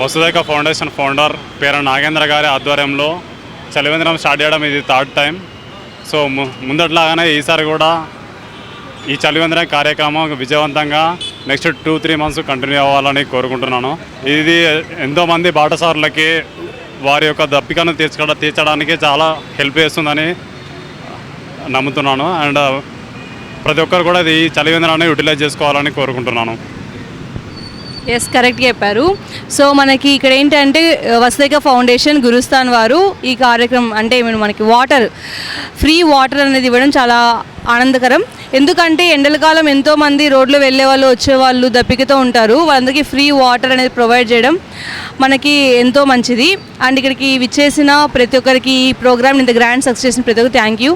వసుదైక foundation founder పేర నాగేంద్ర గారి ఆధ్వర్యంలో చలివేంద్రం స్టార్ట్ చేయడం ఇది థర్డ్ టైం. సో ముందట్లాగానే ఈసారి కూడా ఈ చలివేంద్రం కార్యక్రమం విజయవంతంగా నెక్స్ట్ 2-3 మంత్స్ కంటిన్యూ అవ్వాలని కోరుకుంటున్నాను. ఇది ఎంతోమంది బాటసారులకి వారి యొక్క దప్పికను తీర్చడానికి చాలా హెల్ప్ చేస్తుందని నమ్ముతున్నాను. అండ్ ప్రతి ఒక్కరు కూడా ఈ చలివేంద్రాన్ని యూటిలైజ్ చేసుకోవాలని కోరుకుంటున్నాను. ఎస్, కరెక్ట్గా చెప్పారు. సో మనకి ఇక్కడ ఏంటంటే వసుదైక ఫౌండేషన్ గురుస్థాన్ వారు ఈ కార్యక్రమం అంటే మనకి ఫ్రీ వాటర్ అనేది ఇవ్వడం చాలా ఆనందకరం. ఎందుకంటే ఎండల కాలం ఎంతోమంది రోడ్లో వెళ్ళే వాళ్ళు వచ్చేవాళ్ళు దప్పికతో ఉంటారు. వాళ్ళందరికీ ఫ్రీ వాటర్ అనేది ప్రొవైడ్ చేయడం మనకి ఎంతో మంచిది. అండ్ ఇక్కడికి విచ్చేసిన ప్రతి ఒక్కరికి ఈ ప్రోగ్రామ్ ఇంత గ్రాండ్ సక్సెస్ చేసిన ప్రతి ఒక్కరికి థ్యాంక్ యూ.